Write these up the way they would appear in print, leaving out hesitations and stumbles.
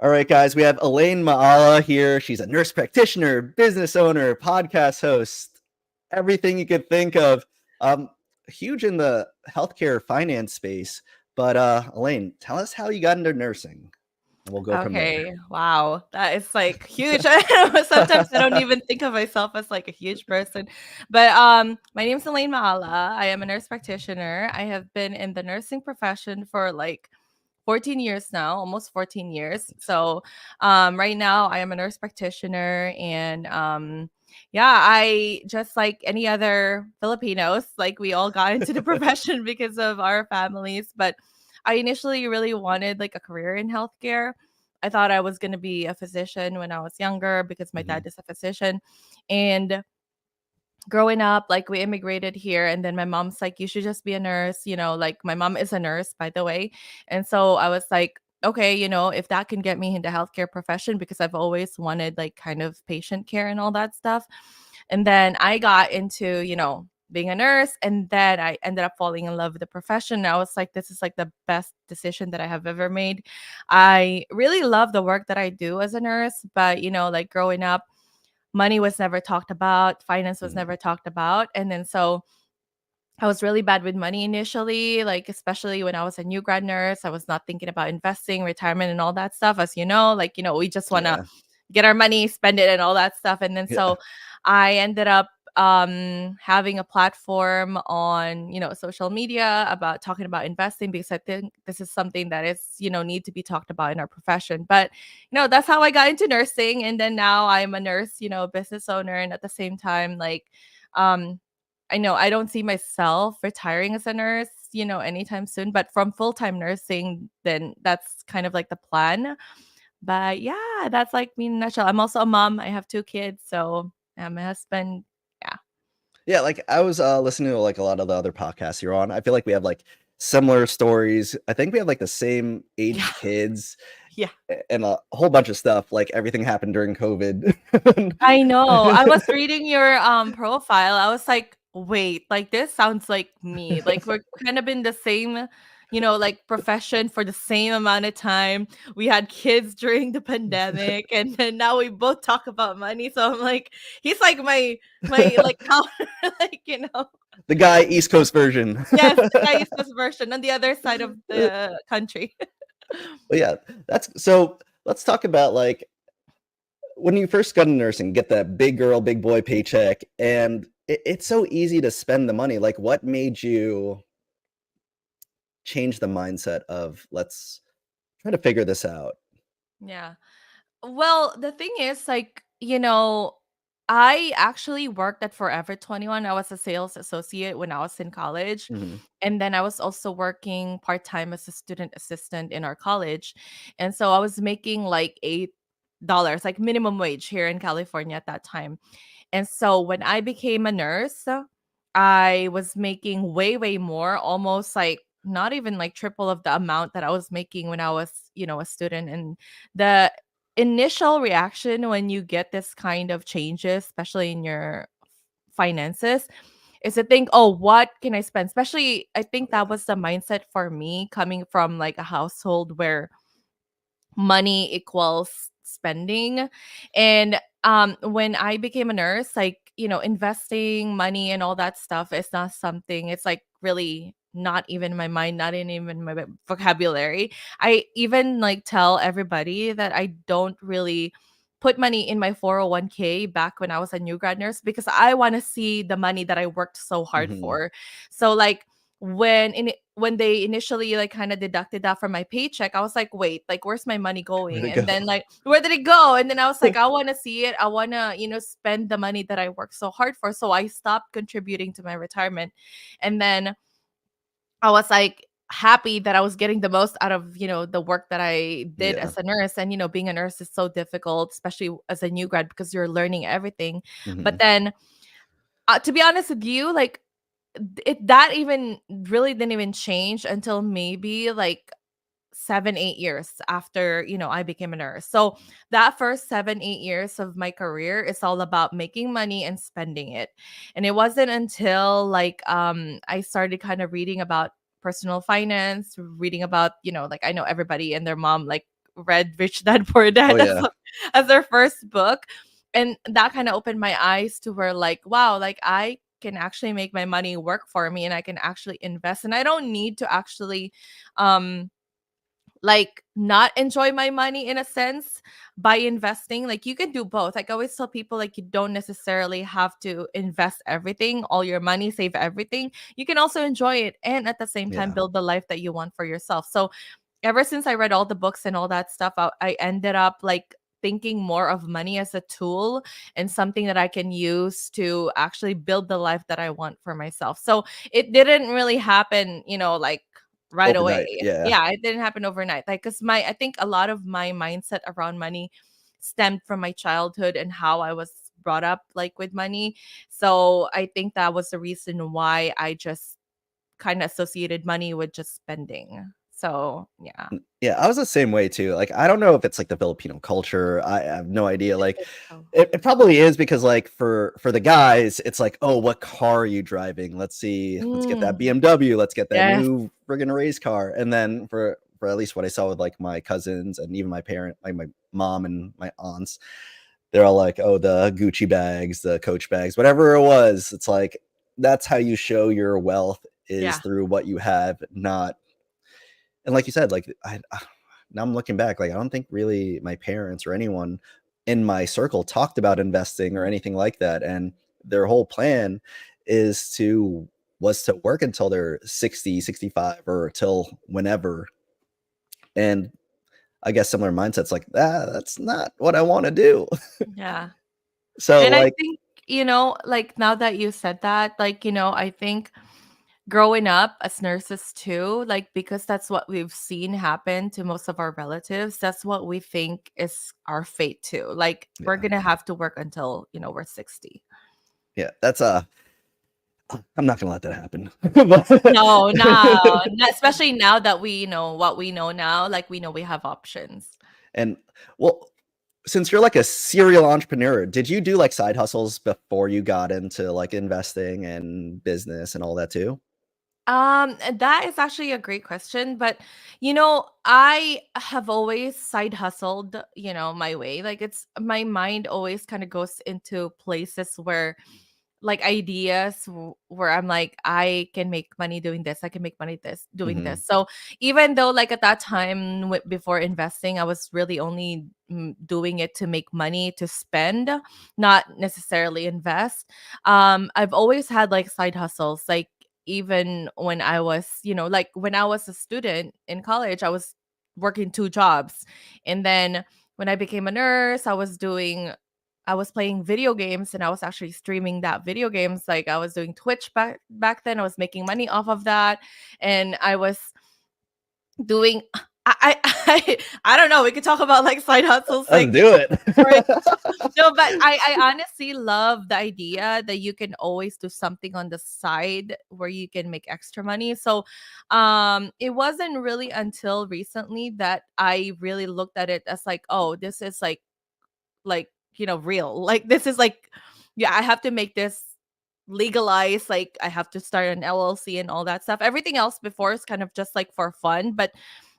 All right, guys, we have Ellaine Maala here. She's a nurse practitioner, business owner, podcast host, everything you could think of. Um, Huge in the healthcare finance space. But Ellaine, tell us how you got into nursing, and we'll go from there. Okay. Wow. That is like huge. Sometimes I don't even think of myself as like a huge person. But my name's Ellaine Maala. I am a nurse practitioner. I have been in the nursing profession for like 14 years now, almost 14 years. So right now I am a nurse practitioner and yeah, I just like any other Filipinos, like we all got into the profession because of our families. But I initially really wanted like a career in healthcare. I thought I was going to be a physician when I was younger because my Hmm. dad is a physician. And growing up, like we immigrated here, and then my mom's like, you should just be a nurse. Like my mom is a nurse, by the way. And so I was like, okay, if that can get me into healthcare profession, because I've always wanted like kind of patient care and all that stuff. And then I got into, being a nurse, and then I ended up falling in love with the profession. I was like, this is like the best decision that I have ever made. I really love the work that I do as a nurse, but like growing up, money was never talked about, finance was Hmm. never talked about. And then so I was really bad with money initially, like especially when I was a new grad nurse. I was not thinking about investing, retirement, and all that stuff. As you know, like, we just want to Yeah, get our money, spend it, and all that stuff. And then yeah, so I ended up having a platform on, social media about talking about investing, because I think this is something that is, need to be talked about in our profession. But, that's how I got into nursing. And then now I'm a nurse, business owner. And at the same time, like, um, I know I don't see myself retiring as a nurse, anytime soon, but from full-time nursing, then that's kind of like the plan. But yeah, that's like me in a nutshell. I'm also a mom. I have 2 kids, so my husband, yeah. yeah. Like I was listening to like a lot of the other podcasts you're on. I feel like we have like similar stories. I think we have like the same Yeah. age kids Yeah. and a whole bunch of stuff. Like everything happened during COVID. I know. I was reading your profile. I was like, wait, like this sounds like me. Like we're kind of in the same, like profession for the same amount of time. We had kids during the pandemic, and then now we both talk about money. So I'm like, he's like my like counter, like, The guy East Coast version. yes, the guy is this version on the other side of the country. Well, yeah, that's so. Let's talk about like when you first got into nursing, get that big girl, big boy paycheck, and it's so easy to spend the money. Like, what made you change the mindset of let's try to figure this out? Yeah. Well, the thing is, like, I actually worked at Forever 21. I was a sales associate when I was in college. Hmm. And then I was also working part time as a student assistant in our college. And so I was making like $8, like minimum wage here in California at that time. And so when I became a nurse, I was making way, way more, almost like not even like triple of the amount that I was making when I was, a student. And the initial reaction when you get this kind of changes, especially in your finances, is to think, oh, what can I spend? Especially, I think that was the mindset for me coming from like a household where money equals spending. And when I became a nurse, like, investing money and all that stuff is not something, it's like really not even in my mind, not in even my vocabulary. I even like tell everybody that I don't really put money in my 401k back when I was a new grad nurse, because I want to see the money that I worked so hard Hmm. for. So like when they initially like kind of deducted that from my paycheck, I was like, wait, like where's my money Where'd going? it And go? then like, where did it go? And then I was like, I want to see it. I want to, spend the money that I worked so hard for. So I stopped contributing to my retirement. And then I was like happy that I was getting the most out of, the work that I did Yeah. as a nurse. And, being a nurse is so difficult, especially as a new grad, because you're learning everything. But Hmm. then, to be honest with you, like that even really didn't even change until maybe like 7-8 years after I became a nurse. So that first 7-8 years of my career is all about making money and spending it. And it wasn't until like I started kind of reading about personal finance, reading about, like I know everybody and their mom like read Rich Dad Poor Oh Dad yeah. as their first book. And that kind of opened my eyes to where like, wow, like I can actually make my money work for me and I can actually invest and I don't need to actually um like not enjoy my money in a sense by investing. Like you can do both. Like I always tell people like you don't necessarily have to invest everything, all your money, save everything. You can also enjoy it and at the same time Yeah. build the life that you want for yourself. So ever since I read all the books and all that stuff, I ended up like thinking more of money as a tool and something that I can use to actually build the life that I want for myself. So it didn't really happen, like right away. Overnight. Yeah. Yeah, it didn't happen overnight. Like, cause I think a lot of my mindset around money stemmed from my childhood and how I was brought up, like with money. So I think that was the reason why I just kind of associated money with just spending. So yeah. Yeah, I was the same way too. Like, I don't know if it's like the Filipino culture. I have no idea. I Like, think so. it probably is because like for the guys, it's like, oh, what car are you driving? Let's get that Mm, BMW. Let's get that yes. new friggin' race car. And then for at least what I saw with like my cousins and even my parent, like my mom and my aunts, they're all like, oh, the Gucci bags, the Coach bags, whatever it was. It's like that's how you show your wealth is Yeah. through what you have, not and like you said, like now I'm looking back, like I don't think really my parents or anyone in my circle talked about investing or anything like that. And their whole plan is to was to work until they're 60, 65, or till whenever. And I guess similar mindsets like that's not what I want to do. Yeah. So And I like think, like now that you said that, like, I think growing up as nurses too, like because that's what we've seen happen to most of our relatives, that's what we think is our fate too. Like we're yeah, gonna have to work until, we're 60. yeah, that's I'm not gonna let that happen. No, no, But- not, especially now that we know what we know now, like we know we have options. and well, since you're like a serial entrepreneur, did you do like side hustles before you got into like investing and business and all that too? That is actually a great question, but I have always side hustled, my way. Like it's my mind always kind of goes into places where like ideas where I'm like, I can make money doing this. I can make money doing Hmm. this. So even though like at that time before investing, I was really only doing it to make money to spend, not necessarily invest. I've always had like side hustles, like even when I was, like when I was a student in college, I was working two jobs. And then when I became a nurse, I was playing video games and I was actually streaming that video games. Like I was doing Twitch back then. I was making money off of that. And I was doing I don't know. We could talk about like side hustles Let's like do it. for no, but I honestly love the idea that you can always do something on the side where you can make extra money. So it wasn't really until recently that I really looked at it as like, oh, this is like real, like this is like, yeah, I have to make this legalized, like I have to start an LLC and all that stuff. Everything else before is kind of just like for fun, but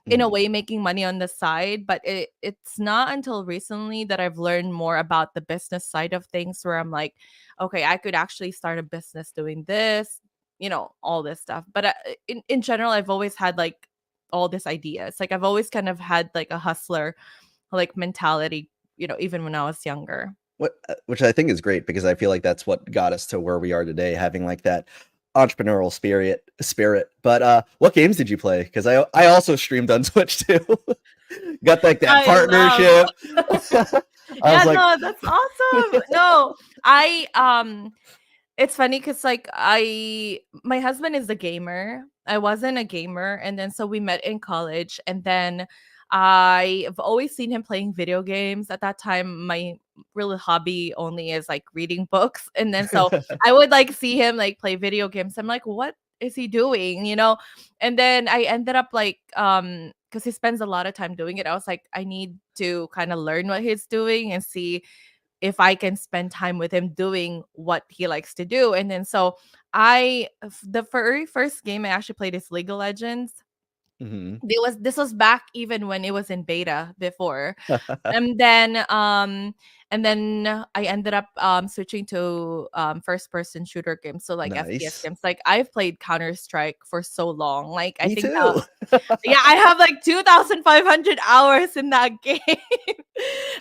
in a Mhm. way making money on the side. But it's not until recently that I've learned more about the business side of things where I'm like, okay, I could actually start a business doing this, all this stuff. But in general, I've always had like all this ideas. Like I've always kind of had like a hustler like mentality, even when I was younger. Which I think is great because I feel like that's what got us to where we are today, having like that entrepreneurial spirit. But what games did you play? Because I also streamed on Twitch too. Got like that I love partnership. I was Yeah, like, no, that's awesome. No, it's funny because like my husband is a gamer. I wasn't a gamer, and then so we met in college, and then I've always seen him playing video games. At that time, my real hobby only is like reading books, and then so I would like see him like play video games. I'm like, what is he doing? And then I ended up like because he spends a lot of time doing it. I was like, I need to kind of learn what he's doing and see if I can spend time with him doing what he likes to do. And then so the very first game I actually played is League of Legends. Mhm. This was back even when it was in beta before. And then I ended up switching to first person shooter games, so like FPS Nice. games. Like I've played Counter Strike for so long. Like I Me think that, too. yeah, I have like 2,500 hours in that game.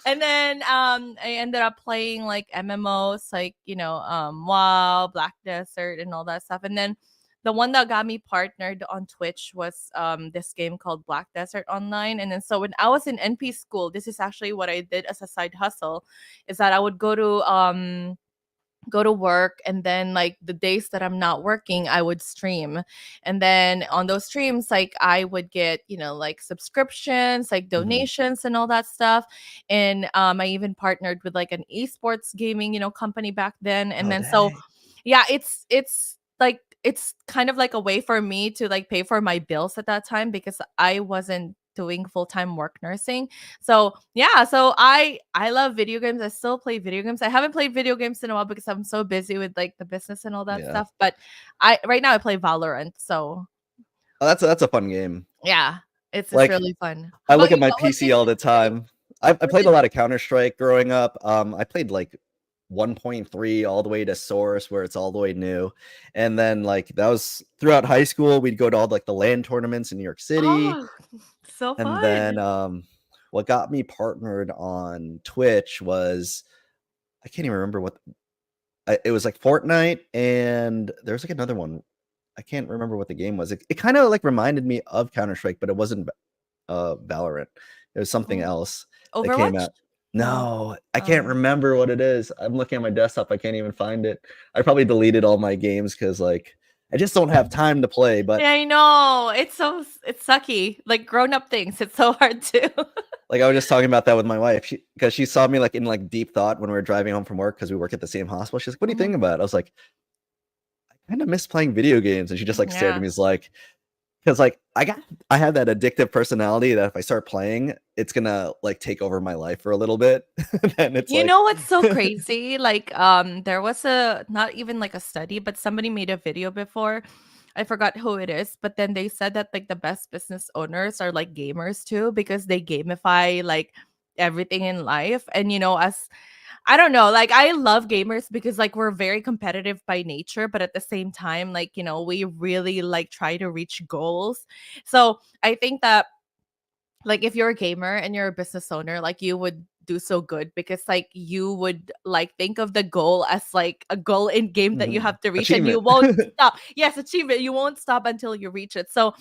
And then I ended up playing like MMOs, like, WoW, Black Desert, and all that stuff. And then the one that got me partnered on Twitch was this game called Black Desert Online. And then so when I was in NP school, this is actually what I did as a side hustle, is that I would go to work, and then like the days that I'm not working, I would stream. And then on those streams, like I would get, like subscriptions, like Mhm. donations and all that stuff. And I even partnered with like an esports gaming, company back then. And Oh, then so dang. yeah, it's like it's kind of like a way for me to like pay for my bills at that time, because I wasn't doing full-time work nursing. So yeah, so I love video games. I still play video games. I haven't played video games in a while because I'm so busy with like the business and all that Yeah. stuff. But I right now I play Valorant. So Oh, that's a fun game. yeah, it's Like, really fun. How I look about at you? my What PC games all did the you play? time. I What played a did lot of Counter-Strike growing up. I played, like, 1.3 all the way to Source, where it's all the way new, and then, like, that was throughout high school, we'd go to all, like, the LAN tournaments in New York City, Oh, so and then, fun. what got me partnered on Twitch was I can't even remember what it was, like, Fortnite, and there was, like, another one. I can't remember what the game was. It kinda, like, reminded me of Counter-Strike, but it wasn't Valorant. It was something Oh, else that came Overwatch? out. No. No, I can't Oh. remember what it is. I'm looking at my desktop, I can't even find it. I probably deleted all my games because, like, I just don't have time to play, but, Yeah, I know. It's sucky. Like grown up things. It's so hard to. like, I was just talking about that with my wife. Because she saw me, like, in, like, deep thought when we were driving home from work because we work at the same hospital. She's like, "What do you Mhm. think about it?" I was like, "I kinda miss playing video games," and she just, like, stared at Yeah. me, is like, 'cause, like, I have that addictive personality that if I start playing, it's gonna, like, take over my life for a little bit, then it's You like know what's so crazy? Like, there was a not even like a study, but somebody made a video before. I forgot who it is, but then they said that like the best business owners are like gamers too, because they gamify like everything in life. And as I don't know, like I love gamers because like we're very competitive by nature, but at the same time, like, we really like try to reach goals. So I think that like if you're a gamer and you're a business owner, like you would do so good because like you would like think of the goal as like a goal in game that you mhm, have to reach, and you achievement. won't stop. Yes, achieve it. You won't stop until you reach it. So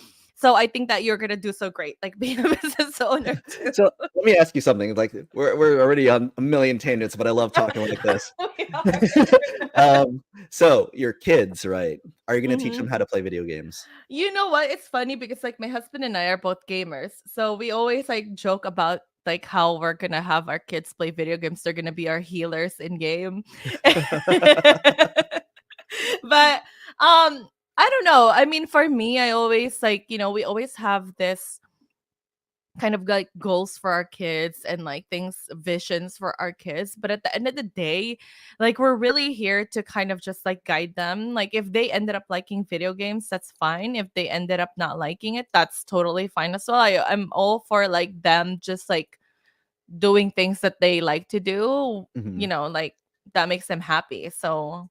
I think that you're gonna do so great, like being a business owner too. So, let me ask you something, like, we're already on a million tangents, but I love talking like this. We are. So your kids, right? Are you gonna teach them Mhm. how to play video games? You know what? It's funny because like my husband and I are both gamers. So we always like joke about like how we're gonna have our kids play video games. They're gonna be our healers in game. But I don't know. I mean, for me, I always like, we always have this kind of like goals for our kids and like things, visions for our kids. But at the end of the day, like we're really here to kind of just like guide them. Like if they ended up liking video games, that's fine. If they ended up not liking it, that's totally fine as well. I'm all for like them just like doing things that they like to do, Mhm. like that makes them happy. So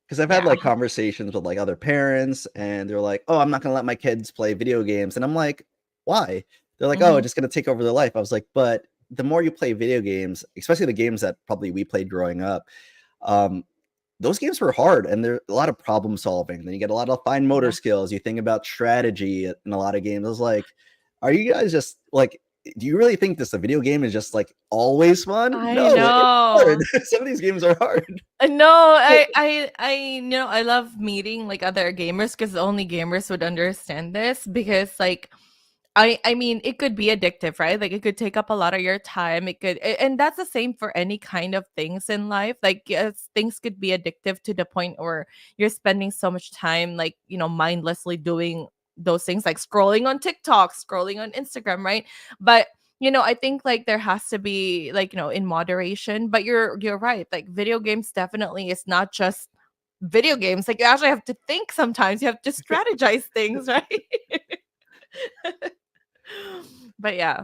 'Cause I've had, yeah. like, conversations with, like, other parents, and they're like, "Oh, I'm not gonna let my kids play video games," and I'm like, "Why?" They're like, "Oh, Mhm. it's just gonna take over their life." I was like, "But the more you play video games, especially the games that probably we played growing up, um, those games were hard, and there a lot of problem solving, then you get a lot of fine motor Yeah. skills, you think about strategy in a lot of games." I was like, "Are you guys just like, do you really think this a video game is just, like, always fun? I No, it's hard. know. Some of these games are hard." No, I love meeting like other gamers because only gamers would understand this because like I mean it could be addictive, right? Like it could take up a lot of your time. It could and that's the same for any kind of things in life. Like yes, things could be addictive to the point where you're spending so much time like, mindlessly doing those things like scrolling on TikTok, scrolling on Instagram, right? But I think like there has to be like, in moderation, but you're right. Like video games definitely is not just video games. Like you actually have to think sometimes. You have to strategize things, right? But yeah.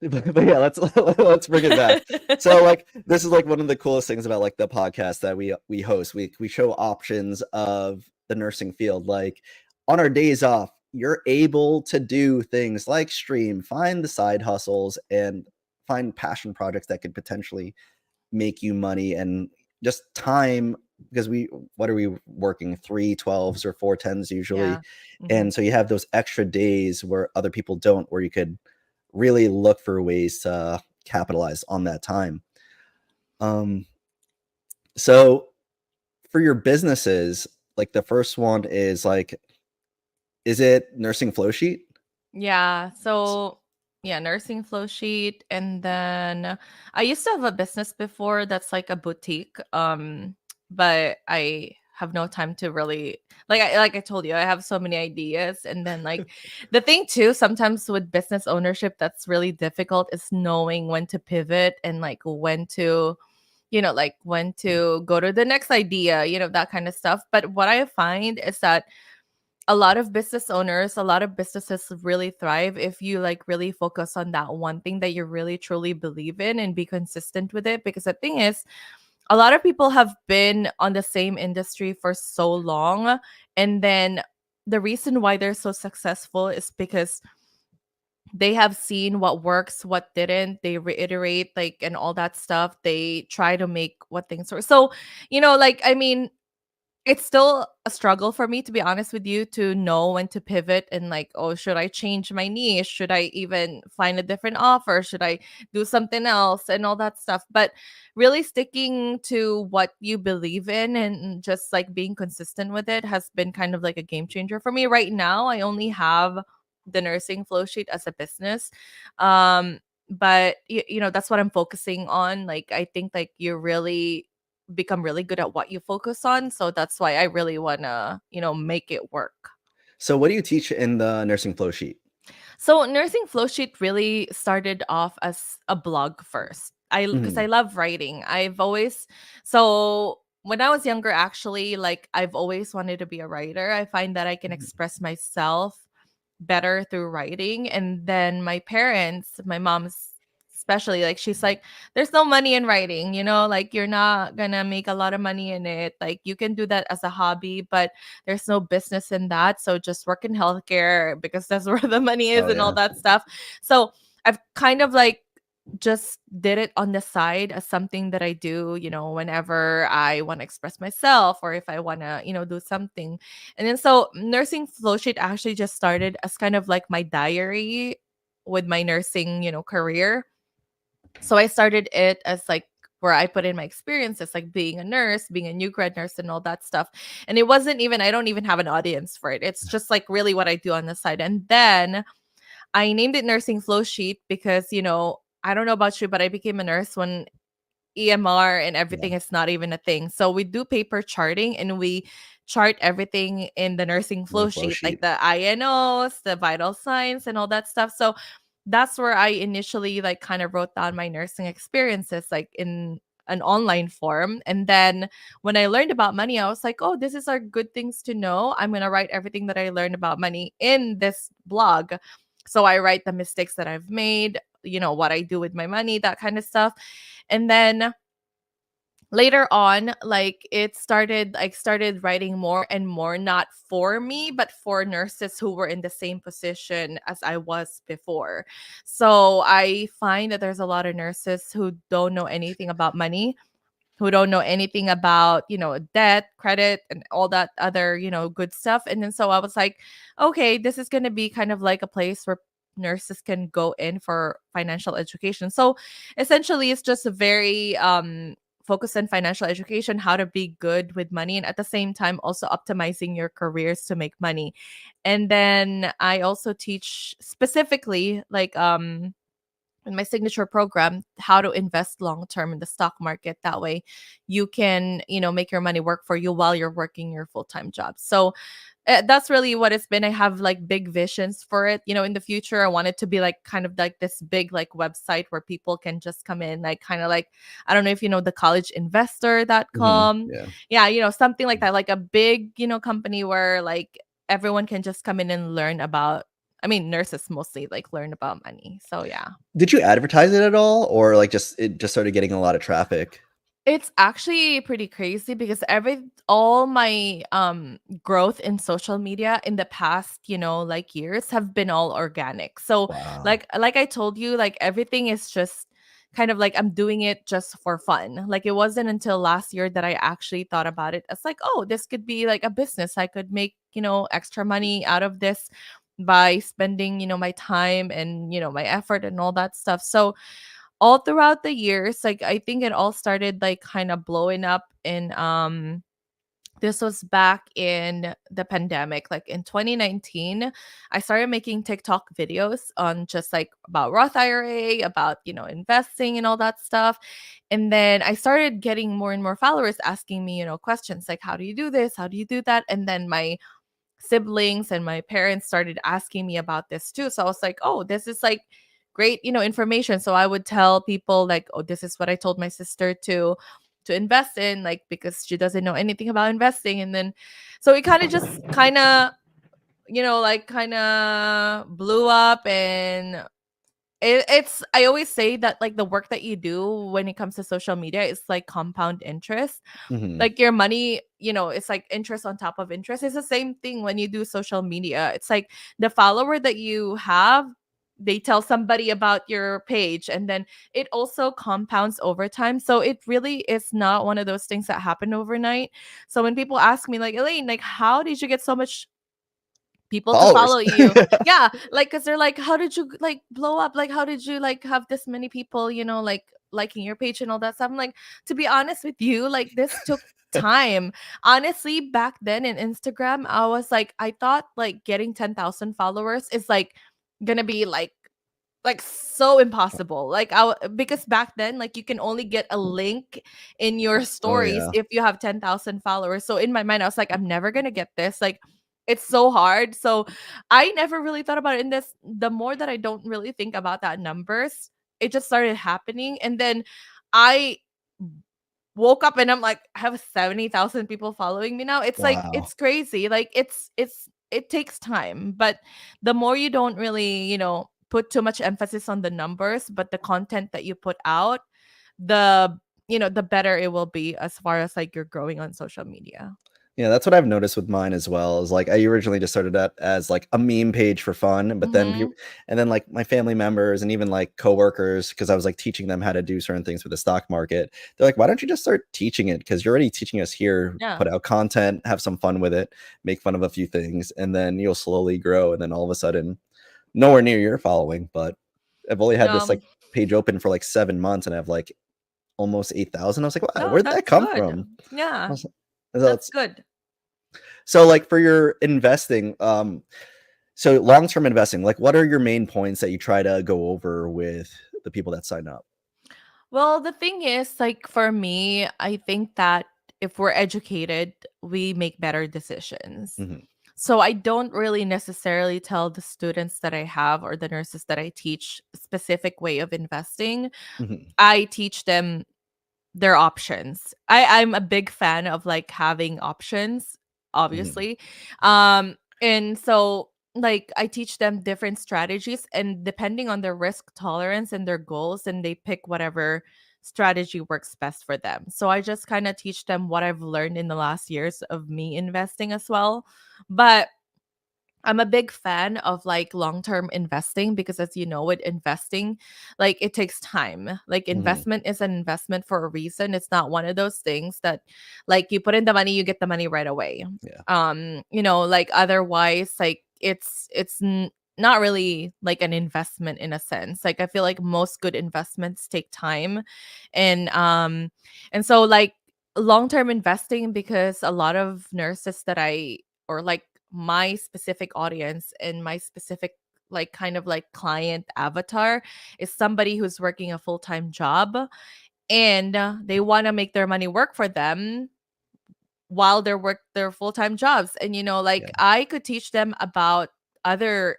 But yeah, let's bring it back. So like this is like one of the coolest things about like the podcast that we host. We show options of the nursing field. Like on our days off, you're able to do things like stream, find the side hustles, and find passion projects that could potentially make you money and just time because we what are we working 3 12s or 4 10s usually, Yeah. Mhm. and so you have those extra days where other people don't, where you could really look for ways to capitalize on that time. um so for your businesses, like the first one is like, is it nursing flow sheet? Yeah. So yeah, nursing flow sheet. And then I used to have a business before that's like a boutique. But I have no time to really like I told you, I have so many ideas. And then like the thing too, sometimes with business ownership that's really difficult is knowing when to pivot and like when to like when to go to the next idea, that kind of stuff. But what I find is that a lot of business owners, a lot of businesses really thrive if you like really focus on that one thing that you really truly believe in and be consistent with it. Because the thing is, a lot of people have been on the same industry for so long. And then the reason why they're so successful is because they have seen what works, what didn't. They reiterate, like, and all that stuff. They try to make what things work. So, like, I mean, it's still a struggle for me, to be honest with you, to know when to pivot and like, oh, should I change my niche? Should I even find a different offer? Should I do something else and all that stuff? But really sticking to what you believe in and just like being consistent with it has been kind of like a game changer for me. Right now, I only have the nursing flow sheet as a business. But that's what I'm focusing on. Like I think like you really become really good at what you focus on. So that's why I really want to, make it work. So what do you teach in the nursing flow sheet? So nursing flowsheet really started off as a blog first. Because I Mhm. love writing. I've always so when I was younger, actually, like I've always wanted to be a writer. I find that I can express myself better through writing. And then my parents, my mom's especially, like she's like, there's no money in writing, like you're not gonna make a lot of money in it. Like you can do that as a hobby, but there's no business in that. So just work in healthcare because that's where the money is Oh and all yeah. that stuff. So I've kind of like just did it on the side as something that I do, whenever I want to express myself or if I want to, do something. And then so nursing flowsheet actually just started as kind of like my diary with my nursing, career. So I started it as like where I put in my experiences, like being a nurse, being a new grad nurse, and all that stuff. And it wasn't even, I don't even have an audience for it. It's just like really what I do on the side. And then I named it Nursing Flow Sheet because, I don't know about you, but I became a nurse when EMR and Yeah. everything is not even a thing. So we do paper charting and we chart everything in the nursing In the flow flow sheet, like sheet. the INOs, the vital signs, and all that stuff. So that's where I initially like kind of wrote down my nursing experiences, like in an online form. And then when I learned about money, I was like, oh, this is our good things to know. I'm gonna write everything that I learned about money in this blog. So I write the mistakes that I've made, what I do with my money, that kind of stuff. And then later on, like it started, I started writing more and more, not for me but for nurses who were in the same position as I was before. So I find that there's a lot of nurses who don't know anything about money, who don't know anything about, debt, credit, and all that other, good stuff. And then so I was like, okay, this is going to be kind of like a place where nurses can go in for financial education. So essentially it's just a very focus on financial education, how to be good with money, and at the same time also optimizing your careers to make money. And then I also teach specifically like in my signature program how to invest long term in the stock market. That way you can, make your money work for you while you're working your full-time job. So that's really what it's been. I have like big visions for it, in the future. I want it to be like kind of like this big like website where people can just come in, like kind of like, I don't know if you know the Mhm. collegeinvestor.com. Yeah. Yeah, something like that, like a big, company where like everyone can just come in and learn about I mean, nurses mostly like learn about money. So yeah. Did you advertise it at all, or like just it just started getting a lot of traffic? It's actually pretty crazy because every all my growth in social media in the past, like years have been all organic. So Wow. like I told you, like everything is just kind of like I'm doing it just for fun. Like it wasn't until last year that I actually thought about it as like, oh, this could be like a business. I could make, extra money out of this by spending, my time and, my effort and all that stuff. So all throughout the years, like I think it all started like kind of blowing up in this was back in the pandemic, like in 2019. I started making TikTok videos on just like about Roth IRA, about, investing and all that stuff. And then I started getting more and more followers asking me, questions like, how do you do this? How do you do that? And then my siblings and my parents started asking me about this too. So I was like, oh, this is like great, information. So I would tell people like, oh, this is what I told my sister to invest in, like because she doesn't know anything about investing. And then so it kind of just kind of, like kind of blew up. And it's I always say that like the work that you do when it comes to social media is like compound interest. Mhm. Like your money, it's like interest on top of interest. It's the same thing when you do social media. It's like the follower that you have, they tell somebody about your page, and then it also compounds over time. So it really is not one of those things that happen overnight. So when people ask me like, Ellaine, like how did you get so much people to Followers. follow you? Yeah, like because they're like, how did you like blow up? Like how did you like have this many people, like liking your page and all that stuff? I'm like, to be honest with you, like this took time. Honestly, back then in Instagram, I was like, I thought like getting 10,000 followers is like gonna be like so impossible. Like because back then like you can only get a link in your Oh, stories yeah. if you have 10,000 followers. So in my mind I was like, I'm never going to get this. Like it's so hard. So I never really thought about it. In this, the more that I don't really think about that numbers, it just started happening. And then I woke up and I'm like, I have 70,000 people following me now. It's like Wow. it's crazy. Like it takes time, but the more you don't really, put too much emphasis on the numbers, but the content that you put out, the the better it will be as far as like you're growing on social media. Yeah, that's what I've noticed with mine as well, is, like, I originally just started out as, like, a meme page for fun, but then Mhm. like, my family members and even, like, coworkers, because I was, like, teaching them how to do certain things with the stock market. They're like, "Why don't you just start teaching it? Because 'Cause you're already teaching us here, Yeah. put out content, have some fun with it, make fun of a few things, and then you'll slowly grow, and then all of a sudden, nowhere near your following, but I've only had this, Um, like, page open for, like, 7 months, and I have, like, almost 8,000. I was like, "Wow, no, where'd that that's come good. from?" I Yeah, was that's that's good. so, like, for your investing, so long-term investing, like, what are your main points that you try to go over with the people that sign up? Well, the thing is, like for me, I think that if we're educated, we make better decisions. Mhm, So I don't really necessarily tell the students that I have or the nurses that I teach a specific way of investing. mhm, I teach them their options. I'm a big fan of like having options, mhm, obviously. And so like I teach them different strategies, and depending on their risk tolerance and their goals, and they pick whatever strategy works best for them. So I just kind of teach them what I've learned in the last years of me investing as well. But I'm a big fan of like long-term investing because as you know with investing, like it takes time. Like mhm, investment is an investment for a reason. It's not one of those things that like you put in the money, you get the money right away. yeah, Like otherwise like not really like an investment in a sense. Like I feel like most good investments take time. And so like long-term investing, because a lot of nurses that I or like my specific audience and my specific like kind of like client avatar is somebody who's working a full-time job, and they want to make their money work for them while they work their full-time jobs. And like yeah, I could teach them about other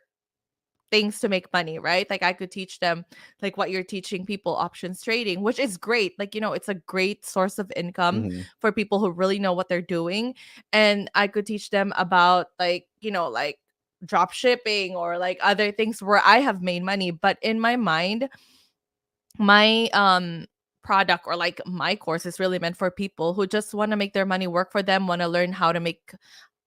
things to make money, right? Like I could teach them like what you're teaching people, options trading, which is great. Like, it's a great source of income mhm, for people who really know what they're doing. And I could teach them about like drop shipping or like other things where I have made money. But in my mind, my product or like my course is really meant for people who just want to make their money work for them, want to learn how to make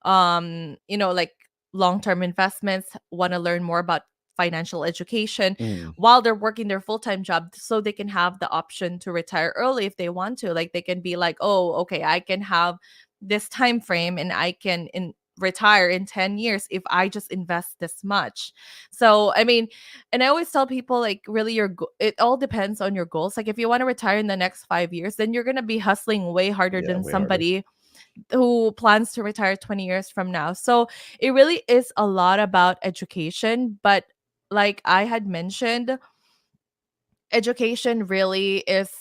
like long-term investments, want to learn more about financial education Mm, while they're working their full-time job, so they can have the option to retire early if they want to. Like they can be like, oh, okay, I can have this time frame and I can retire in 10 years if I just invest this much. So I mean, and I always tell people, like, really, it all depends on your goals. Like if you want to retire in the next 5 years, then you're going to be hustling way harder yeah, than way harder. somebody who plans to retire 20 years from now. So it really is a lot about education. But like I had mentioned, education really is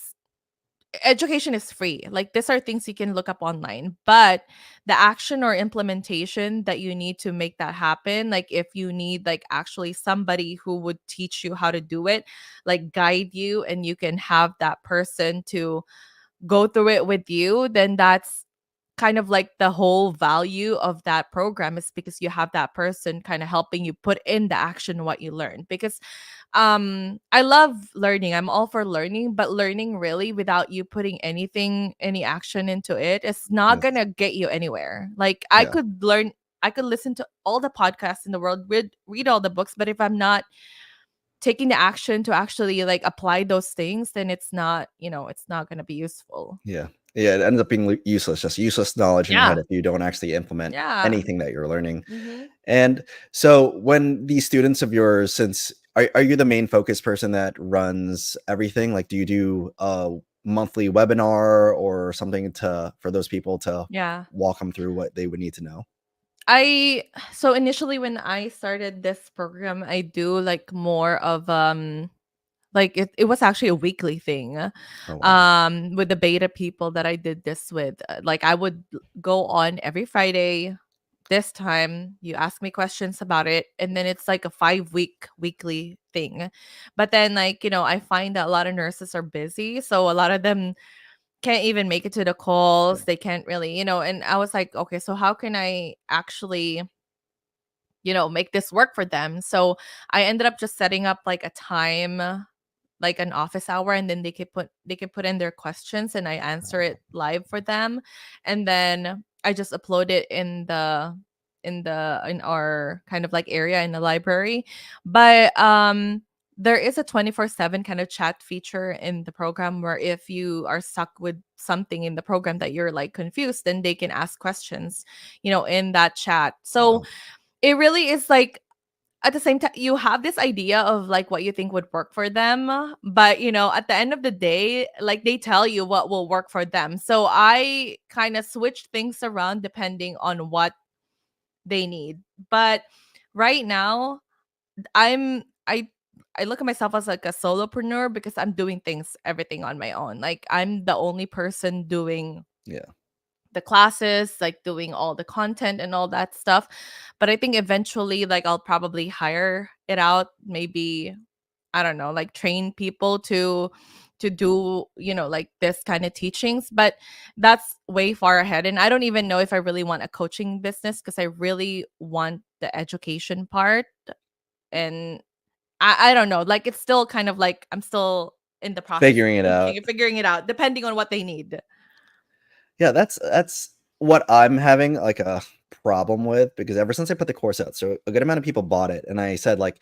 education is free. Like these are things you can look up online, but the action or implementation that you need to make that happen, like if you need like actually somebody who would teach you how to do it, like guide you, and you can have that person to go through it with you, then that's kind of like the whole value of that program, is because you have that person kind of helping you put in the action what you learn. Because I love learning, I'm all for learning, but learning really without you putting any action into it is not Yes. gonna get you anywhere. Like Yeah. I could listen to all the podcasts in the world, read all the books, but if I'm not taking the action to actually like apply those things, then it's not, it's not going to be useful. Yeah. Yeah, it ends up being useless, just useless knowledge in your head Yeah. if you don't actually implement Yeah. anything that you're learning. Hmm. And so when these students of yours, since are you the main focus person that runs everything? Like, do you do a monthly webinar or something to for those people to Yeah. walk them through what they would need to know? I So initially when I started this program, I do like more of like it was actually a weekly thing, Oh wow. with the beta people that I did this with. Like I would go on every Friday. This time you ask me questions about it, and then it's like a 5 week weekly thing. But then, like, I find that a lot of nurses are busy, so a lot of them can't even make it to the Yeah. calls. They can't really, and I was like, okay, so how can I actually, make this work for them? So I ended up just setting up like a time, like an office hour, and then they can put in their questions and I answer Wow. it live for them. And then I just upload it in our kind of like area in the library. But there is a 24/7 kind of chat feature in the program, where if you are stuck with something in the program that you're like confused, then they can ask questions, in that chat. So Wow. it really is like, at the same time, you have this idea of like what you think would work for them, but at the end of the day, like they tell you what will work for them. So I kind of switch things around depending on what they need. But right now, i'm i I look at myself as like a solopreneur, because I'm doing things everything on my own. Like I'm the only person doing Yeah. the classes, like doing all the content and all that stuff. But I think eventually, like, I'll probably hire it out. Maybe, I don't know, like train people to do, like this kind of teachings. But that's way far ahead. And I don't even know if I really want a coaching business, because I really want the education part. And I don't know. Like it's still kind of like I'm still in the process of Figuring it thinking out. and figuring it out, depending on what they need. Yeah, that's what I'm having, like, a problem with, because ever since I put the course out, so a good amount of people bought it, and I said, like,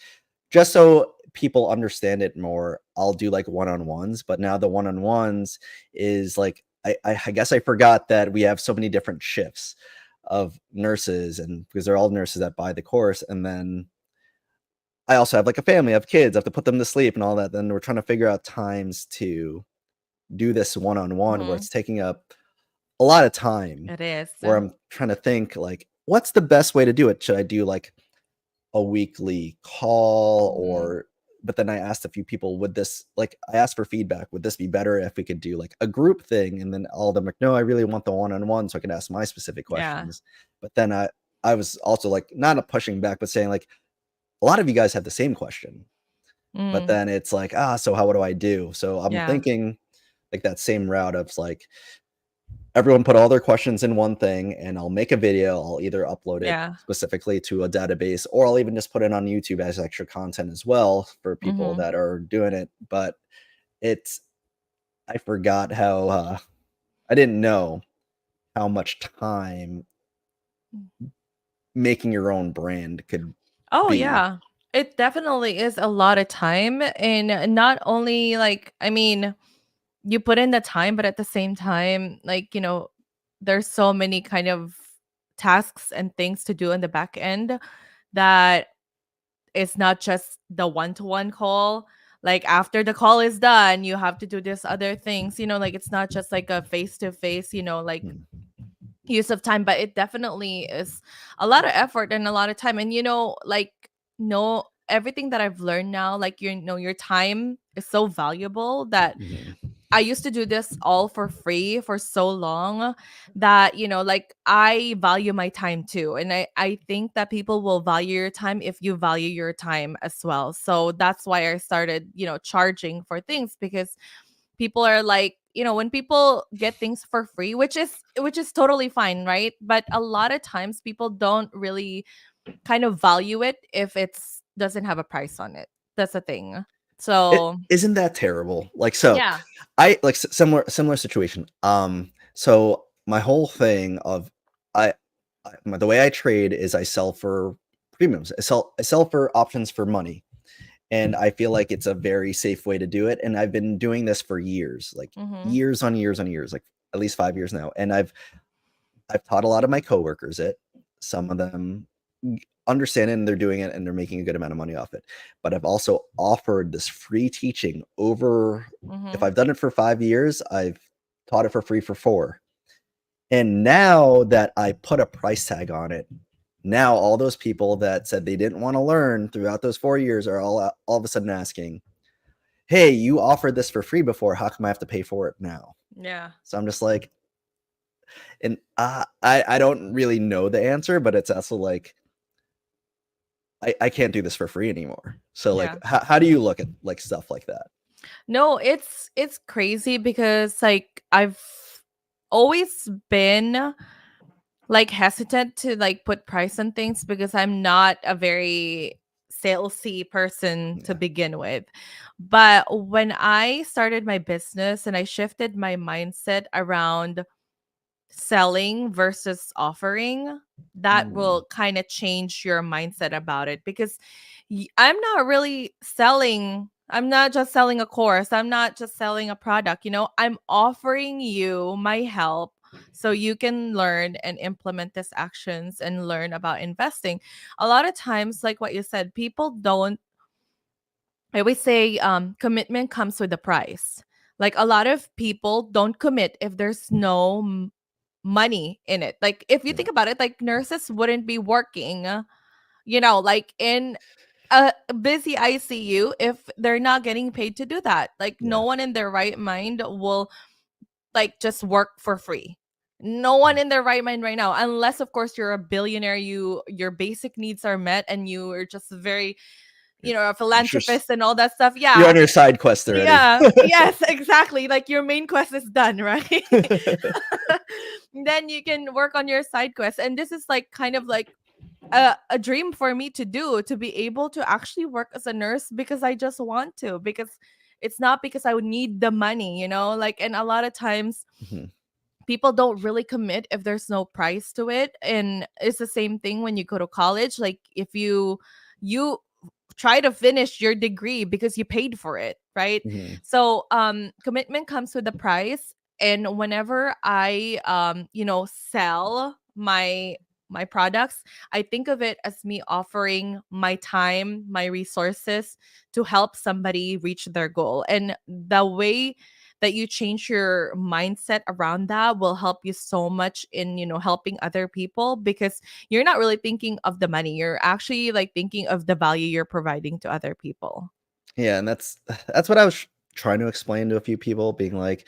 "Just so people understand it more, I'll do, like, one-on-ones," but now the one-on-ones is, like I guess I forgot that we have so many different shifts of nurses, and because they're all nurses that buy the course, and then I also have, like, a family, I have kids, I have to put them to sleep and all that, then we're trying to figure out times to do this one-on-one where Mhm. it's taking up a lot of time, It is. where I'm trying to think, like, what's the best way to do it? Should I do, like, a weekly call, Mhm. or but then I asked a few people, would this like, I asked for feedback, would this be better if we could do, like, a group thing? And then all of them like, "No, I really want the one-on-one so I can ask my specific Yeah. questions." But then I was also, like, not a pushing back, but saying, like, "A lot of you guys have the same question." But Mm. then it's like, "Ah, so how what do I do?" So I'm Yeah. thinking, like, that same route of, like, everyone put all their questions in one thing, and I'll make a video. I'll either upload it Yeah. specifically to a database, or I'll even just put it on YouTube as extra content as well for people Mhm. that are doing it. But it's I forgot how I didn't know how much time making your own brand could Oh, be. yeah. It definitely is a lot of time, and not only, like, I mean, you put in the time, but at the same time, like, there's so many kind of tasks and things to do in the back end that it's not just the one-to-one call. Like, after the call is done, you have to do this other things, like, it's not just like a face-to-face, like, Hmm. use of time, but it definitely is a lot of effort and a lot of time. And like, no, everything that I've learned now, like, your time is so valuable that Hmm. I used to do this all for free for so long that, like, I value my time too. And I think that people will value your time if you value your time as well. So that's why I started, charging for things, because people are like, when people get things for free, which is totally fine, right? But a lot of times people don't really kind of value it if it's doesn't have a price on it. That's the thing. It So, isn't that terrible. Like so, yeah. I like similar situation. So my whole thing of I, the way I trade is I sell for premiums. I sell for options for money, and I feel like it's a very safe way to do it. And I've been doing this for years, like Mhm. years on years on years, like at least 5 years now. And I've taught a lot of my coworkers it. Some of them understand it and they're doing it and they're making a good amount of money off it. But I've also offered this free teaching over, if Mhm. I've done it for 5 years, I've taught it for free for 4. And now that I put a price tag on it, now all those people that said they didn't want to learn throughout those 4 years are all of a sudden asking, "Hey, you offered this for free before. How come I have to pay for it now?" Yeah. So I'm just like, and I don't really know the answer, but it's also like I can't do this for free anymore. So like, Yeah. how do you look at like stuff like that? No, it's crazy because, like, I've always been, like, hesitant to, like, put price on things because I'm not a very salesy person to Yeah. begin with. But when I started my business and I shifted my mindset around selling versus offering, that Mm, will kind of change your mindset about it, because I'm not really selling. I'm not just selling a course. I'm not just selling a product. I'm offering you my help so you can learn and implement these actions and learn about investing. A lot of times, like what you said, people don't. I always say, commitment comes with a price. Like, a lot of people don't commit if there's no money in it. Like, if you yeah. think about it, like, nurses wouldn't be working, like, in a busy ICU if they're not getting paid to do that. Like, no Yeah. one in their right mind will, like, just work for free. No one Mm. in their right mind right now, unless of course you're a billionaire, your basic needs are met, and you are just very, You're a you're just philanthropist and all that stuff. you're Yeah. on your side quest already. Yeah. Yes, exactly. Like, your main quest is done, right? Then you can work on your side quest. And this is, like, kind of like a dream for me to do, to be able to actually work as a nurse because I just want to, because it's not because I would need the money, like. And a lot of times Mhm. people don't really commit if there's no price to it. And it's the same thing when you go to college. Like, if you try to finish your degree because you paid for it, right? Mhm. So, commitment comes with the price. And whenever I, sell my products, I think of it as me offering my time, my resources, to help somebody reach their goal. And the way that you change your mindset around that will help you so much in, helping other people, because you're not really thinking of the money. You're actually, like, thinking of the value you're providing to other people. Yeah, and that's what I was trying to explain to a few people, being like,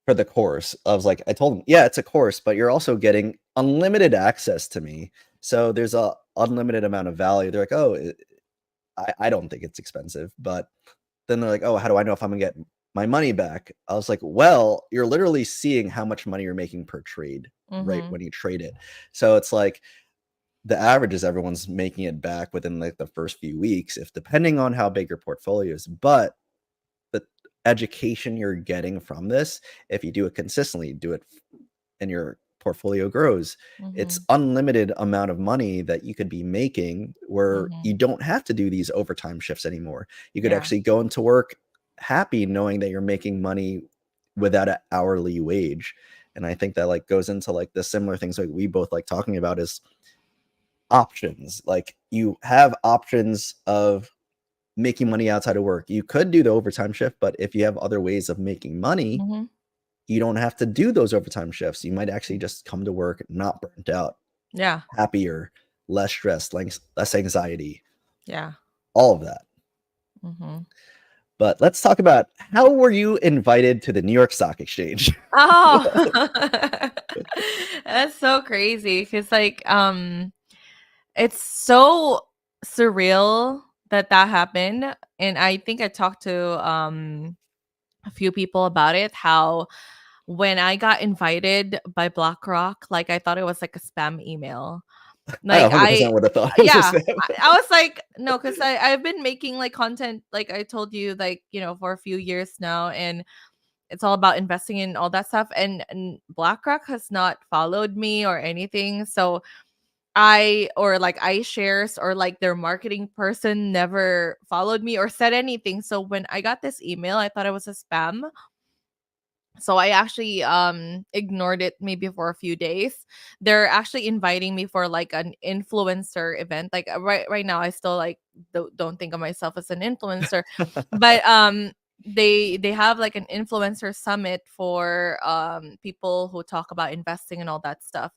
for the course, I was like, I told them, "Yeah, it's a course, but you're also getting unlimited access to me. So there's a unlimited amount of value." They're like, "Oh, I don't think it's expensive." But then they're like, "Oh, how do I know if I'm gonna get my money back. I was like, well, you're literally seeing how much money you're making per trade right Mhm. when you trade it. So it's like the average is everyone's making it back within like the first few weeks, if depending on how big your portfolio is. But the education you're getting from this, if you do it consistently, do it and your portfolio grows, it's Mhm. unlimited amount of money that you could be making where you Mhm. don't have to do these overtime shifts anymore. You could Yeah. actually go into work happy knowing that you're making money without an hourly wage. And I think that like goes into like the similar things like we both like talking about is options. Like you have options of making money outside of work. You could do the overtime shift, but if you have other ways of making money, Mhm. you don't have to do those overtime shifts. You might actually just come to work not burnt out, Yeah. happier, less stressed, less anxiety, Yeah. all of that. Mhm. But let's talk about how were you invited to the New York Stock Exchange? Oh. That's so crazy, 'cause, like, it's so surreal that that happened, and I think I talked to, a few people about it, how when I got invited by BlackRock, like, I thought it was, like, a spam email. I Like, 100% would have thought it was a yeah, spam. I was like, "No," 'cause I've been making, like, content, like I told you, like, for a few years now, and it's all about investing in all that stuff, and BlackRock has not followed me or anything, so or like iShares or like their marketing person never followed me or said anything. So when I got this email, I thought it was a spam. So I actually ignored it maybe for a few days. They're actually inviting me for like an influencer event. Like right now I still like don't think of myself as an influencer. But they have like an influencer summit for people who talk about investing and all that stuff.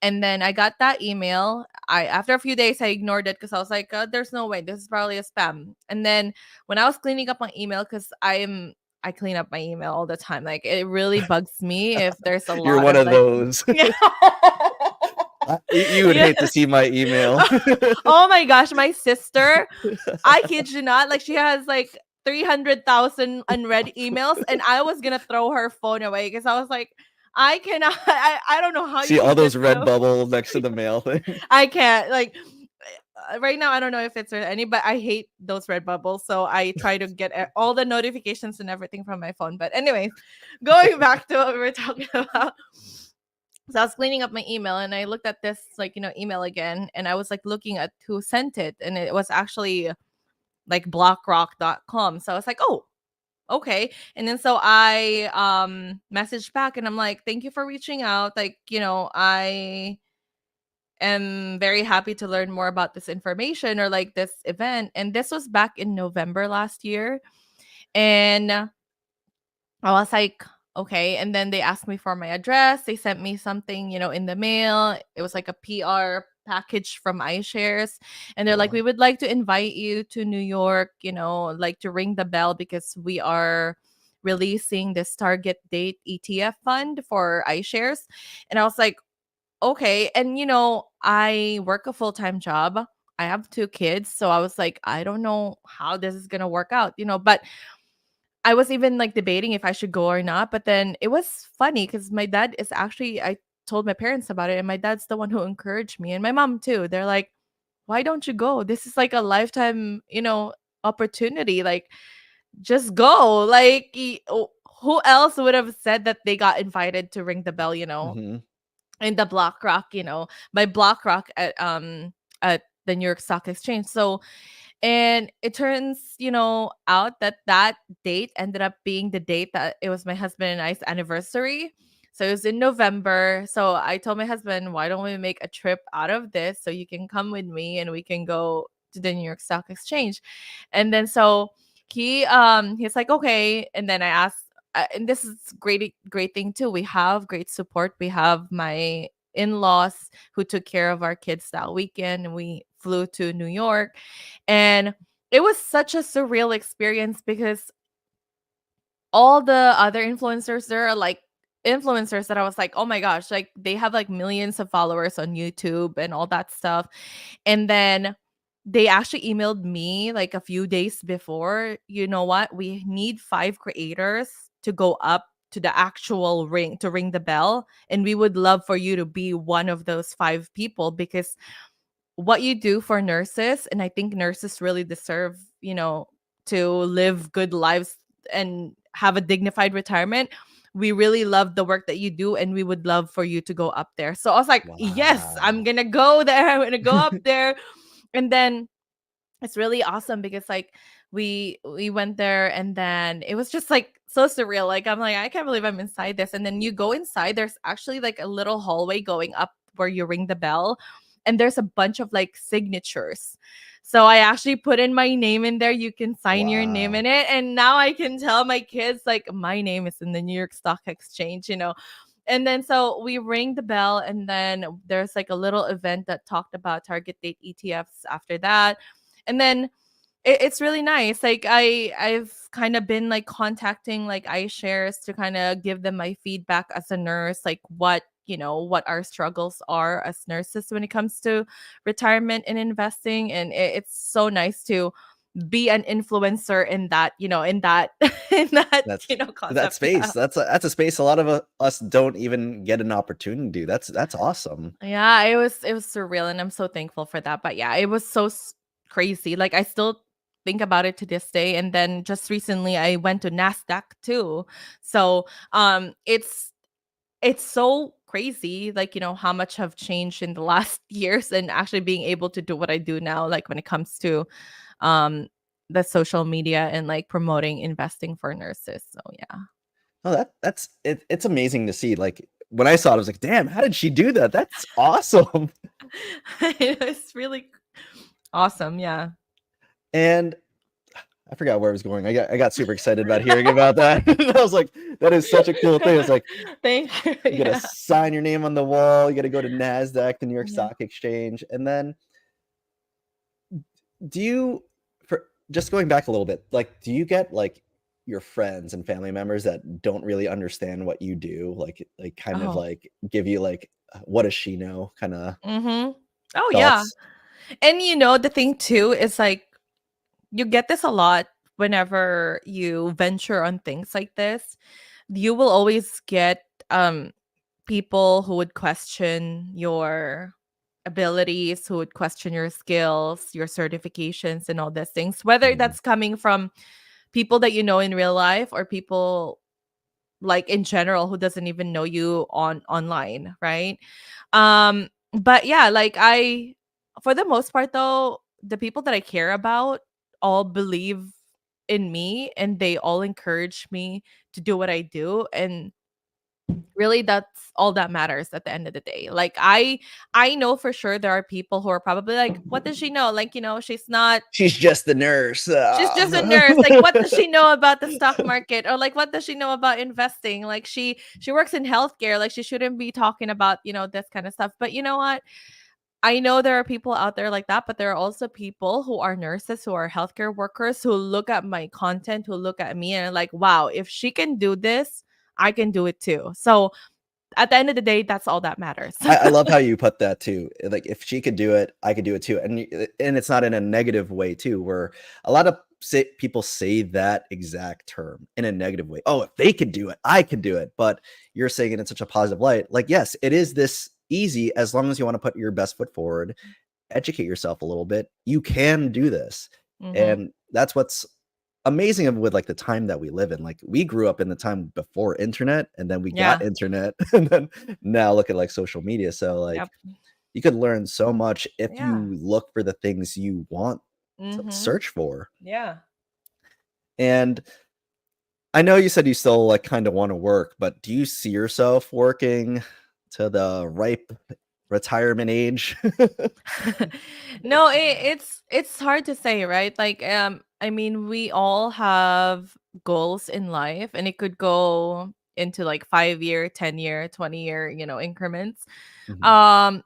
And then I got that email. I After a few days I ignored it because I was like, there's no way, this is probably a spam. And then when I was cleaning up my email, because I clean up my email all the time. Like it really bugs me if there's a You're lot one of of like those. yeah. You would Yeah. hate to see my email. Oh my gosh, my sister, I kid you not, like she has like 300,000 unread emails, and I was gonna throw her phone away because I was like, I cannot, I don't know how you See can all get those red so. bubbles next to the mail thing. I can't like right now. I don't know if it's any, but I hate those red bubbles. So I try to get all the notifications and everything from my phone. But anyways, going back to what we were talking about. So I was cleaning up my email and I looked at this like email again, and I was like looking at who sent it, and it was actually like blockrock.com. So I was like, oh, okay. And then so I messaged back and I'm like, thank you for reaching out. Like, I am very happy to learn more about this information or like this event. And this was back in November last year. And I was like, okay. And then they asked me for my address. They sent me something, in the mail. It was like a PR package from iShares. And they're like, Wow. we would like to invite you to New York, like to ring the bell because we are releasing this target date ETF fund for iShares. And I was like, okay. And I work a full-time job. I have two kids. So I was like, I don't know how this is gonna work out, but I was even like debating if I should go or not. But then it was funny because my dad is actually I told my parents about it, and my dad's the one who encouraged me, and my mom too. They're like, why don't you go? This is like a lifetime, opportunity. Like, just go. Like, who else would have said that they got invited to ring the bell, Mhm. in the BlackRock, by BlackRock at the New York Stock Exchange. So, and it turns, out that that date ended up being the date that it was my husband and I's anniversary. So it was in November. So I told my husband, why don't we make a trip out of this so you can come with me and we can go to the New York Stock Exchange. And then so he's like, okay. And then I asked, and this is great thing too. We have great support. We have my in-laws who took care of our kids that weekend, and we flew to New York. And it was such a surreal experience because all the other influencers there are like influencers that I was like, oh my gosh, like they have like millions of followers on YouTube and all that stuff. And then they actually emailed me like a few days before, you know what? We need 5 creators to go up to the actual ring to ring the bell. And we would love for you to be one of those 5 people because what you do for nurses, and I think nurses really deserve, to live good lives and have a dignified retirement. We really love the work that you do, and we would love for you to go up there. So I was like, yes, I'm Wow. gonna go there. I'm gonna go up there. And then it's really awesome because like we went there, and then it was just like so surreal. Like I'm like, I can't believe I'm inside this. And then you go inside, there's actually like a little hallway going up where you ring the bell, and there's a bunch of like signatures. So I actually put in my name in there. You can sign your name in Wow. it, and now I can tell my kids like my name is in the New York Stock Exchange. And then so we ring the bell, and then there's like a little event that talked about target date ETFs after that. And then it's really nice. Like I've kind of been like contacting like iShares to kind of give them my feedback as a nurse, like what our struggles are as nurses when it comes to retirement and investing. And it's so nice to be an influencer in that, in that in that, That's that concept. space. Yeah. That's a space a lot of us don't even get an opportunity to do. That's awesome. Yeah, it was surreal, and I'm so thankful for that. But yeah, it was so crazy. Like I still think about it to this day. And then just recently, I went to Nasdaq too. So it's so crazy, like how much have changed in the last years, and actually being able to do what I do now, like when it comes to um the social media and like promoting investing for nurses. So yeah. Oh, that's it, it's amazing to see. Like when I saw it, I was like, damn, how did she do that? That's awesome. It's really awesome. Yeah. And I forgot where I was going. I got super excited about hearing about that. I was like, that is such a cool thing. It's like Thank you. you gotta Yeah. sign your name on the wall, you gotta go to NASDAQ, the New York Yeah. Stock Exchange. And then do you for just going back a little bit, like do you get like your friends and family members that don't really understand what you do, like kind of Oh. like give you like what does she know kind of Mhm. Oh, yeah. thoughts? And the thing too is like you get this a lot whenever you venture on things like this. You will always get people who would question your abilities, who would question your skills, your certifications and all these things, whether Mhm. that's coming from people that you know in real life or people like in general who doesn't even know you on online, right? But yeah, like I for the most part though, the people that I care about all believe in me, and they all encourage me to do what I do. And really that's all that matters at the end of the day. Like I know for sure there are people who are probably like, what does she know? Like, She's just the nurse. she's just a nurse. Like, what does she know about the stock market? Or like, what does she know about investing? Like, she works in healthcare. Like, she shouldn't be talking about this kind of stuff. But you know what? I know there are people out there like that, but there are also people who are nurses, who are healthcare workers, who look at my content, who look at me and are like, wow, if she can do this, I can do it too. So at the end of the day, that's all that matters. I love how you put that too. Like if she could do it, I could do it too. And it's not in a negative way too, where a lot of people say that exact term in a negative way. Oh, if they could do it, I could do it. But you're saying it in such a positive light. Like, yes, it is this easy as long as you want to put your best foot forward, educate yourself a little bit. You can do this. Hmm. And that's what's amazing with like the time that we live in. Like we grew up in the time before internet and then we got Yeah. internet and then now look at like social media. So like Yep. you could learn so much if Yeah. you look for the things you want to Hmm. search for. Yeah. And I know you said you still like kind of want to work, but do you see yourself working to the ripe retirement age? No, it's hard to say, right? Like, I mean, we all have goals in life, and it could go into like 5 year, 10 year, 20 year, increments. Mhm. Um,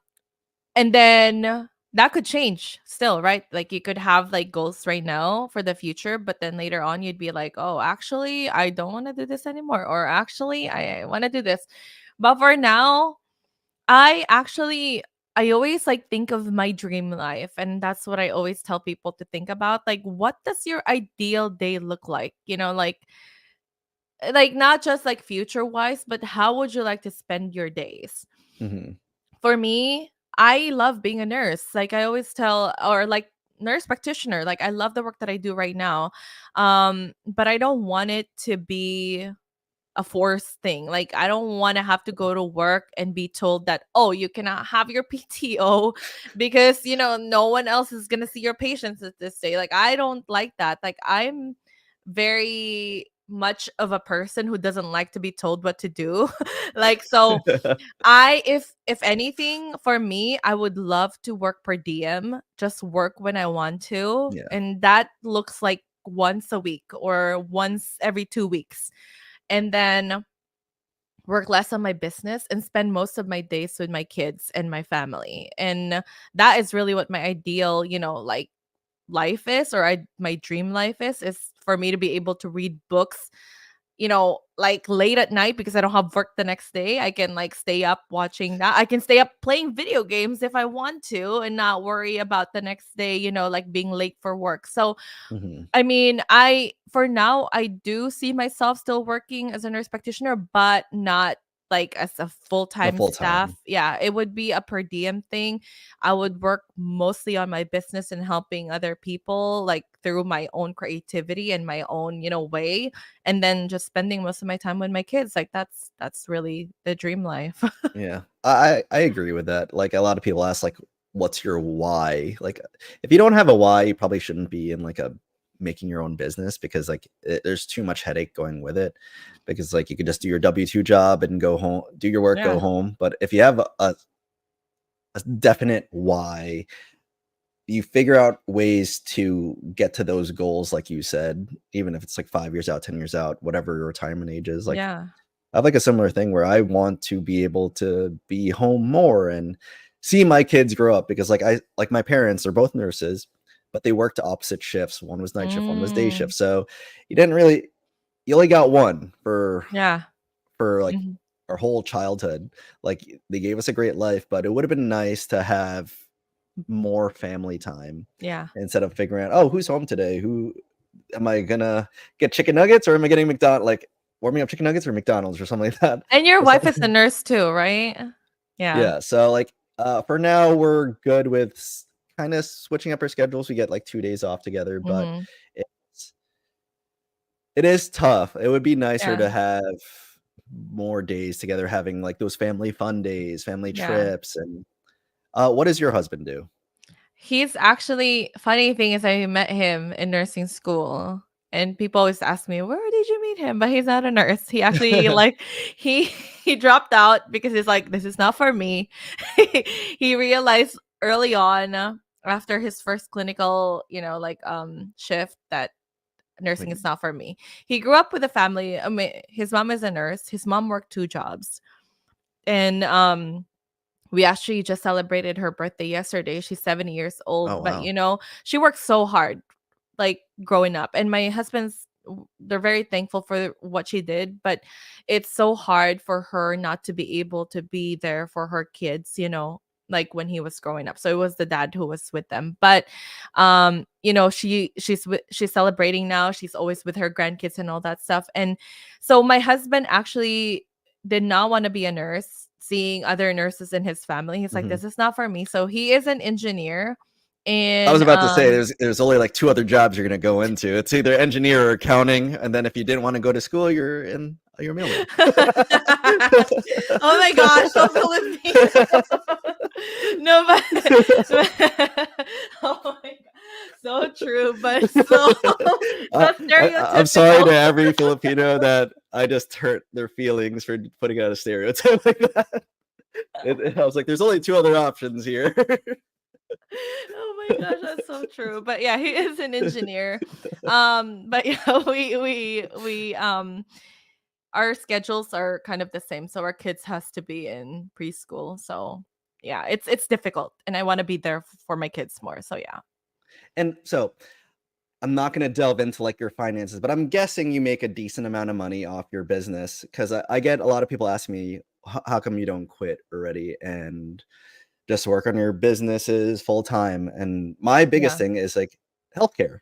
and then that could change still, right? Like you could have like goals right now for the future, but then later on you'd be like, oh, actually, I don't want to do this anymore, or actually, I want to do this. But for now, I actually I always like think of my dream life, and that's what I always tell people to think about. Like, what does your ideal day look like? Like not just like future wise, but how would you like to spend your days? Mhm. For me, I love being a nurse. Like I always tell, or like nurse practitioner, like I love the work that I do right now. But I don't want it to be a forced thing. Like I don't want to have to go to work and be told that, oh, you cannot have your PTO because no one else is gonna see your patients at this day. Like I don't like that. Like I'm very much of a person who doesn't like to be told what to do. Like so if anything, for me, I would love to work per diem, just work when I want to. Yeah. And that looks like once a week or once every 2 weeks. And then work less on my business and spend most of my days with my kids and my family. And that is really what my ideal, like life is, or my dream life is for me to be able to read books like late at night because I don't have work the next day. I can like stay up watching that. I can stay up playing video games if I want to and not worry about the next day, like being late for work. So Mhm. I mean, I for now I do see myself still working as a nurse practitioner, but not like as a The full-time full staff. time. Yeah, it would be a per diem thing. I would work mostly on my business and helping other people like through my own creativity and my own, way, and then just spending most of my time with my kids. Like that's really the dream life. Yeah. I agree with that. Like, a lot of people ask, like, "What's your why?" Like, if you don't have a why, you probably shouldn't be in, like, a making your own business because, like, there's too much headache going with it because, like, you could just do your W-2 job and go home, do your work, go Yeah. home, but if you have a definite why, you figure out ways to get to those goals, like you said, even if it's, like, 5 years out, 10 years out, whatever your retirement age is, like, Yeah. I have like a similar thing where I want to be able to be home more and see my kids grow up because like my parents are both nurses, but they worked opposite shifts. One was night shift, one was day Mm, shift. So you didn't really you only got one yeah. for like Mhm. our whole childhood. Like they gave us a great life, but it would have been nice to have more family time Yeah. instead of figuring out, oh, who's home today? Who am I gonna get chicken nuggets or am I getting McDonald's like warming up chicken nuggets or McDonald's or something like that And your or wife is a something? nurse too, right? Yeah. Yeah, so, like, for now, we're good with kinda switching up our schedules. We get, like, 2 days off together, but Mhm. it's it is tough. It would be nicer Yeah. to have more days together, having, like, those family fun days, family Yeah. trips, and what does your husband do? He's actually funny thing is I met him in nursing school, and people always ask me, "Where did you meet him?" But he's not a nurse. He actually like he he dropped out because he's like, "This is not for me." He realized early on after his first clinical, like shift that nursing Like is not for me. He grew up with a family. I mean, his mom is a nurse. His mom worked two jobs. And we actually just celebrated her birthday yesterday. She's 70 years old, oh, but wow. she worked so hard like growing up. And my husband's they're very thankful for what she did, but it's so hard for her not to be able to be there for her kids, like when he was growing up. So it was the dad who was with them. But she's celebrating now. She's always with her grandkids and all that stuff. And so my husband actually did not want to be a nurse, seeing other nurses in his family. He's like, Mhm. this is not for me. So he is an engineer. I was And about to say there's only, like, 2 other jobs you're gonna go into. It's either engineer or accounting, and then if you didn't wanna go to school, you're a mailman. Oh my gosh, so Filipino. No, oh my god, so true, but so Uh, that's I'm sorry to stereotypical. every Filipino that I just hurt their feelings for putting out a stereotype like that. I was like, "There's only 2 other options here." Oh my gosh, that's so true. But yeah, he is an engineer. But yeah, we our schedules are kind of the same. So our kids has to be in preschool. So yeah, it's difficult, and I want to be there for my kids more. So yeah. And so, I'm not gonna delve into, like, your finances, but I'm guessing you make a decent amount of money off your business 'cause I get a lot of people ask me, "How come you don't quit already?" And just work on your businesses full time. And my biggest Yeah. thing is like healthcare.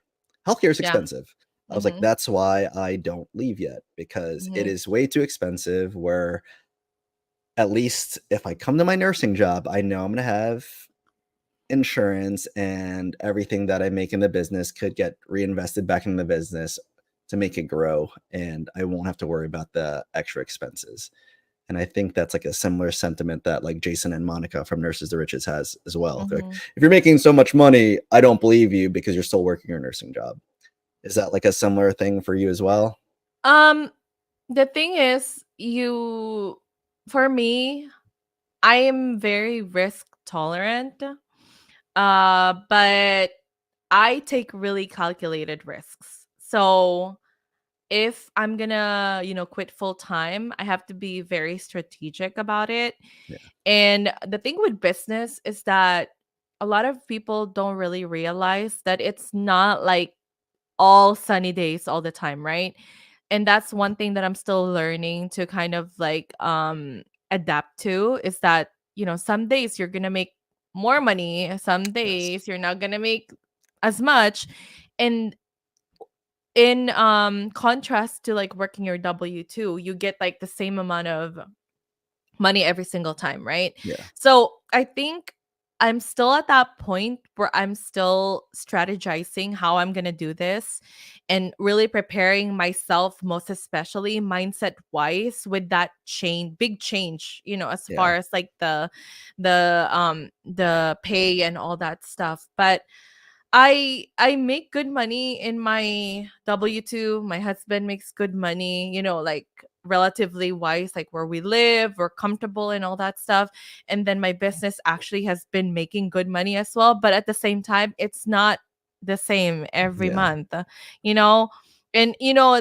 Healthcare is Yeah. expensive. I was like, Mhm. that's why I don't leave yet, because it Mhm. is way too expensive. Where at least if I come to my nursing job, I know I'm going to have insurance, and everything that I make in the business could get reinvested back in the business to make it grow. And I won't have to worry about the extra expenses. And I think that's like a similar sentiment that like Jason and Monica from Nurses to Riches has as well. They're like, Mhm. if you're making so much money, I don't believe you because you're still working your nursing job. Is that like a similar thing for you as well? Um, the thing is, you for me, I am very risk tolerant. But I take really calculated risks. So if I'm gonna, quit full time, I have to be very strategic about it. Yeah. And the thing with business is that a lot of people don't really realize that it's not like all sunny days all the time, right? And that's one thing that I'm still learning to kind of like adapt to, is that, some days you're going to make more money, some Yes. days you're not going to make as much. And in contrast to like working your W2, you get like the same amount of money every single time, right? Yeah. So I think I'm still at that point where I'm still strategizing how I'm going to do this and really preparing myself, most especially mindset wise, with that big change, as Yeah. far as like the pay and all that stuff. But I make good money in my W2. My husband makes good money, like relatively wise, like where we live, we're comfortable and all that stuff. And then my business actually has been making good money as well. But at the same time, it's not the same every Yeah. month, you know? And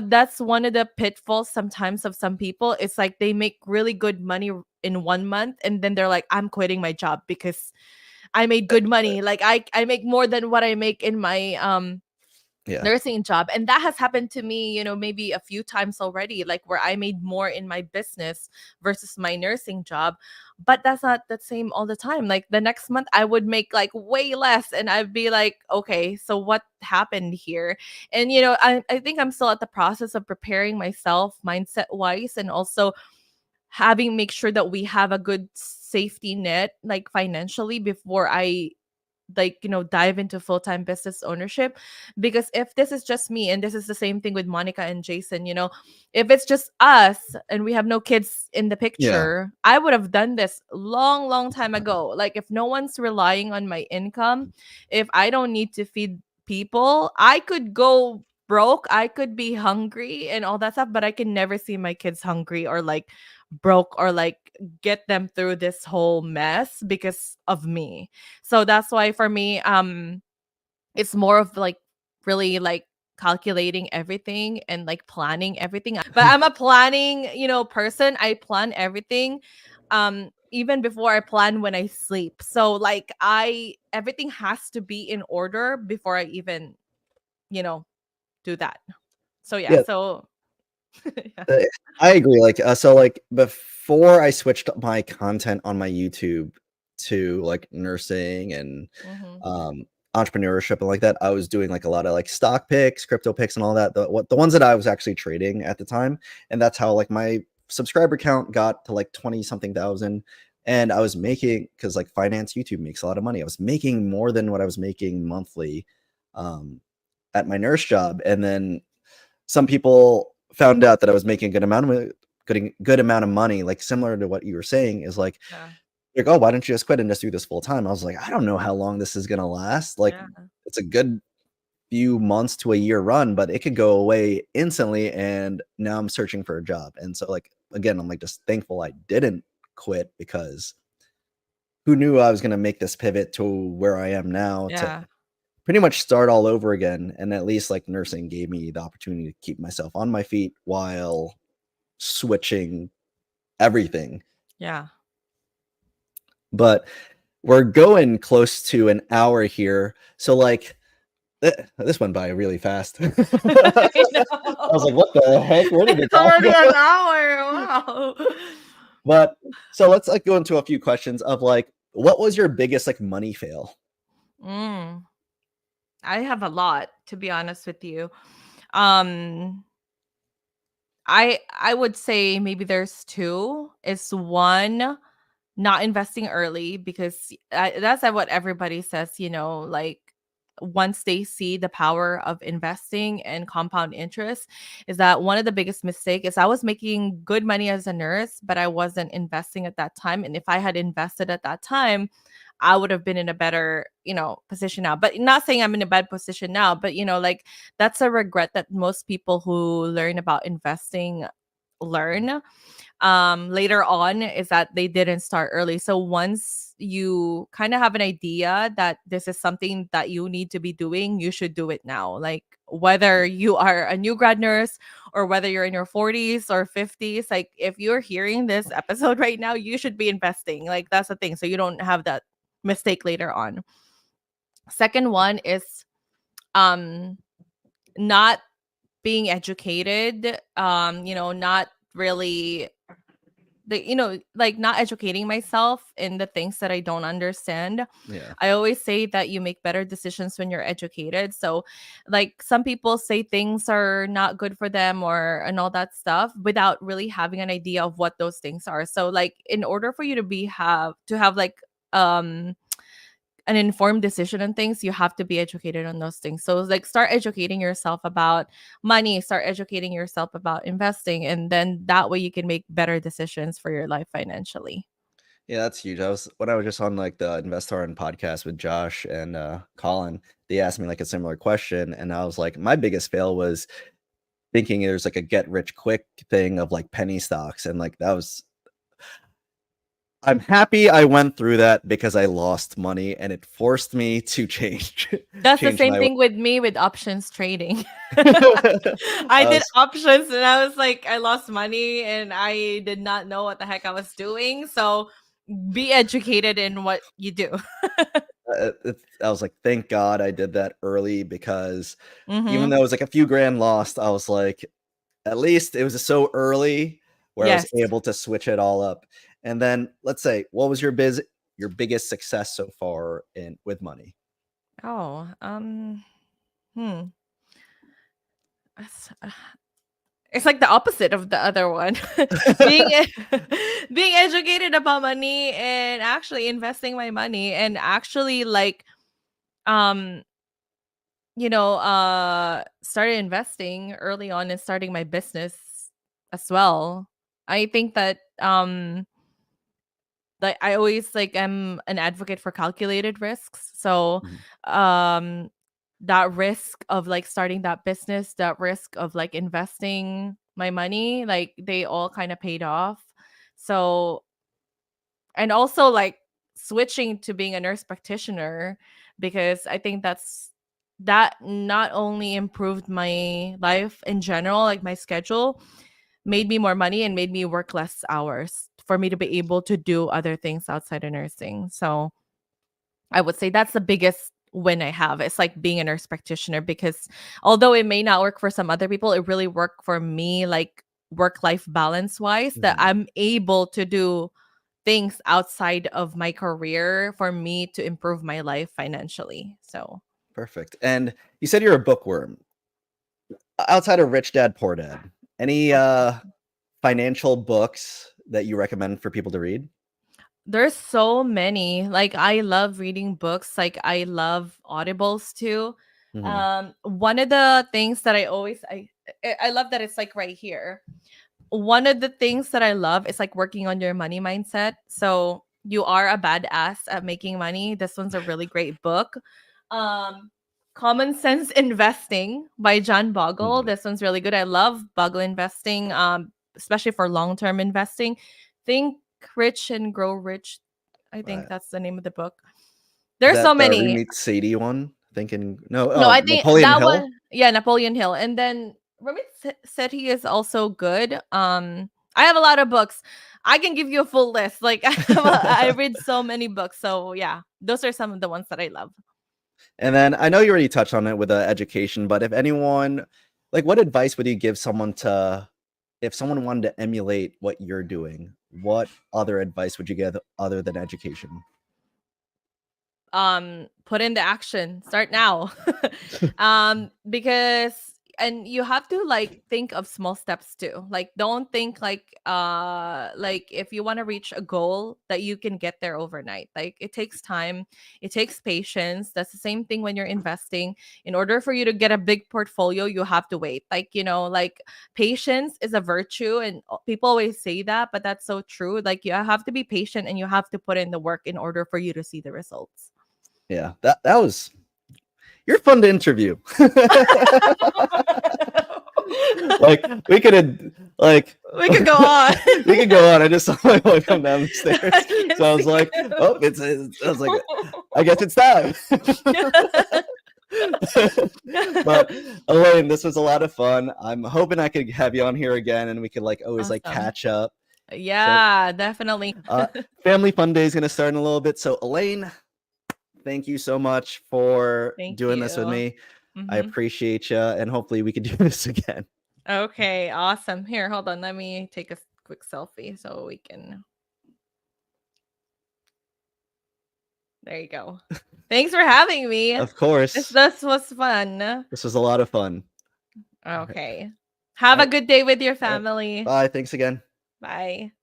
that's one of the pitfalls sometimes of some people. It's like they make really good money in 1 month and then they're like, I'm quitting my job because I made good money. Like I make more than what I make in my Yeah. nursing job. And that has happened to me, maybe a few times already, like where I made more in my business versus my nursing job. But that's not the same all the time. Like the next month I would make like way less and I'd be like, okay, so what happened here? And I think I'm still at the process of preparing myself mindset wise, and also having make sure that we have a good safety net like financially before I like dive into full-time business ownership. Because if this is just me, and this is the same thing with Monica and Jason, if it's just us and we have no kids in the Yeah. picture, I would have done this long long time ago. Like if no one's relying on my income, if I don't need to feed people, I could go broke, I could be hungry and all that stuff, but I can never see my kids hungry or like broke or like get them through this whole mess because of me. So that's why for me, it's more of like really like calculating everything and like planning everything. But I'm a planning, person. I plan everything. Even before I plan when I sleep. So like everything has to be in order before I even, you know, do that. So yeah, Yeah. so yeah. Uh, I agree. Like, so like before I switched up my content on my YouTube to like nursing and Mhm. um entrepreneurship and like that, I was doing like a lot of like stock picks, crypto picks, and all that. The ones that I was actually trading at the time, and that's how like my subscriber count got to like 20 something thousand. And I was making, because like finance YouTube makes a lot of money. I was making more than what I was making monthly um at my nurse job. And then some people found out that I was making a good amount of money, like similar to what you were saying, is Yeah. like, oh, why don't you just quit and just do this full time? I was like, I don't know how long this is gonna last. Like, Yeah. it's a good few months to a year run, but it could go away instantly. And now I'm searching for a job. And so, like, again, I'm like just thankful I didn't quit, because who knew I was gonna make this pivot to where I am now, to Yeah. pretty much start all over again. And at least like nursing gave me the opportunity to keep myself on my feet while switching everything. Yeah. But we're going close to an hour here. So like this went by really fast. I I was know. like, what the heck? Where did it It's all already go? an hour. Wow. But so let's like go into a few questions of like, What was your biggest like money fail? Mm, I have a lot, to be honest with you. Um, I would say maybe there's two. It's one, not investing early, because that's what everybody says, like once they see the power of investing and compound interest, is that one of the biggest mistake is I was making good money as a nurse, but I wasn't investing at that time. And if I had invested at that time, I would have been in a better, position now. But not saying I'm in a bad position now, but like that's a regret that most people who learn about investing learn later on, is that they didn't start early. So once you kind of have an idea that this is something that you need to be doing, you should do it now. Like whether you are a new grad nurse or whether you're in your 40s or 50s, like if you're hearing this episode right now, you should be investing. Like that's the thing. So you don't have that mistake later on. Second one is um not being educated, not really like not educating myself in the things that I don't understand. Yeah. I always say that you make better decisions when you're educated. So like some people say things are not good for them or and all that stuff without really having an idea of what those things are. So like in order for you to have like um an informed decision on things, you have to be educated on those things. So like start educating yourself about money, start educating yourself about investing, and then that way you can make better decisions for your life financially. Yeah, that's huge. When I was just on like the Investor and podcast with Josh and Colin, they asked me like a similar question, and I was like, my biggest fail was thinking there's like a get rich quick thing of like penny stocks, and like that was. I'm happy I went through that because I lost money, and it forced me to change That's the change same my. thing with me with options trading. I I did was options and I was like, I lost money and I did not know what the heck I was doing. So be educated in what you do. I was like, thank God I did that early, because even Mm-hmm. though it was like a few grand lost, I was like, at least it was so early where I was Yes. able to switch it all up. And then let's say, what was your biggest success so far in with money? Oh, hmm. That's- It's like the opposite of the other one. being being educated about money and actually investing my money and actually like um started investing early on and starting my business as well. I think that like I always like am an advocate for calculated risks. So Mhm. um that risk of like starting that business, that risk of like investing my money, like they all kind of paid off. So and also like switching to being a nurse practitioner, because I think that not only improved my life in general, like my schedule, made me more money and made me work less hours for me to be able to do other things outside of nursing. So I would say that's the biggest win I have. It's like being a nurse practitioner, because although it may not work for some other people, it really worked for me, like work life balance wise, that Mhm. I'm able to do things outside of my career for me to improve my life financially. So, Perfect. And you said you're a bookworm. Outside of Rich Dad Poor Dad, any financial books that you recommend for people to read? there's so many. Like I love reading books. Like I love audibles too. Mhm. One of the things that I love that it's like right here. One of the things that I love is like working on your money mindset. So you are a badass at making money. This one's a really great book. Um, Common Sense Investing by John Bogle. Mhm. This one's really good. I love Bogle investing, especially for long term investing. Think Rich and Grow Rich. I think Uh, that's the name of the book. is There's so that the many. Remit Sadie one? Thinking no, No, oh, I think Napoleon that Hill? one, yeah, Napoleon Hill. And then said he is also good. I have a lot of books. I can give you a full list. Like I read so many books. So yeah, those are some of the ones that I love. And then I know you already touched on it with the education, but if anyone, like, what advice would you give someone to, if someone wanted to emulate what you're doing, what other advice would you give other than education? put in the action, start now. Because and you have to like think of small steps too. Like don't think like if you want to reach a goal that you can get there overnight. Like it takes time, it takes patience. That's the same thing when you're investing. In order for you to get a big portfolio, you have to wait. Like, like patience is a virtue, and people always say that, but that's so true. Like you have to be patient and you have to put in the work in order for you to see the results. Yeah, that was you're fun to interview. Like we could have like We could go on. we could go on. I just saw my wife come down the stairs, I so I was see like, it. "Oh, I was like, I guess it's time." But Ellaine, this was a lot of fun. I'm hoping I could have you on here again, and we could like always like Awesome. catch up. So, Yeah, definitely. Family Fun Day is gonna start in a little bit. So, Ellaine, thank you so much for Thank doing this with you. me. I Hmm. appreciate you, and hopefully we can do this again. Okay, awesome. Here, hold on. Let me take a quick selfie so we can. There you go. Thanks for having me. Of course, This was fun. this was a lot of fun. All right. Okay. Have All a right. good day with your All right. family. Bye. Thanks again. Bye.